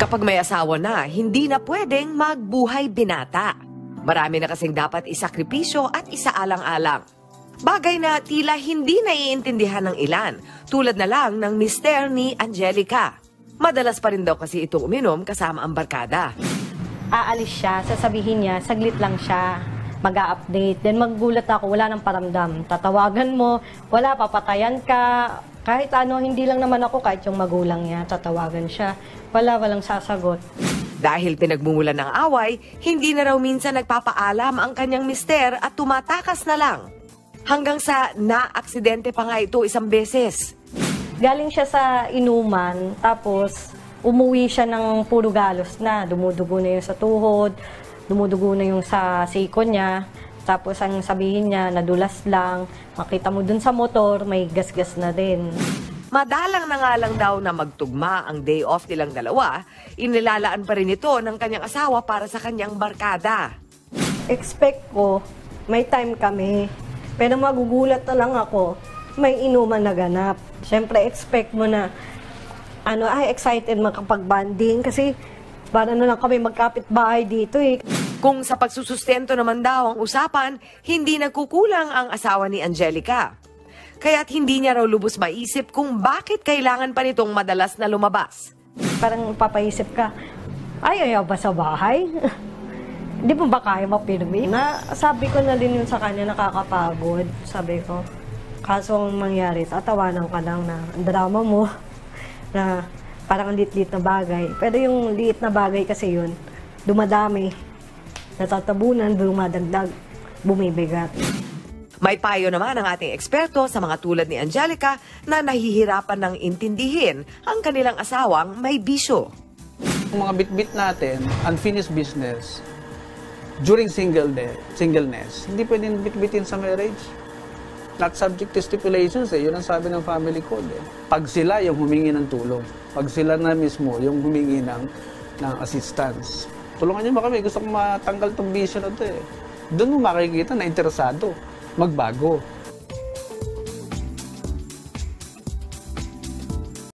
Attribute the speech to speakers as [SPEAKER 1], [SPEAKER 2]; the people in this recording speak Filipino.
[SPEAKER 1] Kapag may asawa na, hindi na pwedeng magbuhay binata. Marami na kasing dapat isakripisyo at isaalang-alang. Bagay na tila hindi naiintindihan ng ilan, tulad na lang ng mister ni Angelica. Madalas pa rin daw kasi itong uminom kasama ang barkada.
[SPEAKER 2] Aalis siya, sasabihin niya, saglit lang siya, mag-a-update. Then maggulat ako, wala nang paramdam. Tatawagan mo, wala, papatayan ka. Kahit ano, hindi lang naman ako, kahit yung magulang niya, tatawagan siya. Walang sasagot.
[SPEAKER 1] Dahil pinagmumulan ng away, hindi na raw minsan nagpapaalam ang kanyang mister at tumatakas na lang. Hanggang sa na-aksidente pa nga ito isang beses.
[SPEAKER 2] Galing siya sa inuman, tapos umuwi siya ng puro galos na. Dumudugo na yung sa tuhod, dumudugo na yung sa siko niya. Tapos ang sabihin niya, nadulas lang. Makita mo dun sa motor, may gasgas na din.
[SPEAKER 1] Madalang na nga lang daw na magtugma ang day off nilang dalawa, inilalaan pa rin ito ng kanyang asawa para sa kanyang barkada.
[SPEAKER 2] Expect ko, may time kami. Pero magugulat na lang ako, may inuman na ganap. Siyempre, expect mo na, excited makapag-banding kasi para na lang kami magkapit-bahay dito eh.
[SPEAKER 1] Kung sa pagsusustento naman daw ang usapan, hindi nagkukulang ang asawa ni Angelica. Kaya't hindi niya raw lubos maisip kung bakit kailangan pa nitong madalas na lumabas.
[SPEAKER 2] Parang papaisip ka, ayaw ba sa bahay? Di mo ba kaya mapirmi? Sabi ko na din yun sa kanya, nakakapagod. Sabi ko, kaso ang mangyari, tatawanan ka lang na ang drama mo, na parang ang liit-liit na bagay. Pero yung liit na bagay kasi yun, dumadami, natatabunan, dumadagdag, bumibigat.
[SPEAKER 1] May payo naman ang ating eksperto sa mga tulad ni Angelica na nahihirapan ng intindihin ang kanilang asawang may bisyo.
[SPEAKER 3] Yung mga bit-bit natin, unfinished business, during singleness, hindi pwedeng bit-bitin sa marriage. Not subject to stipulations yun ang sabi ng family code Pag sila yung humingi ng tulong, pag sila na mismo yung humingi ng assistance. Tulungan niyo ba kami, gusto kong matanggal tong bisyo na ito Doon mo makikita na interesado magbago.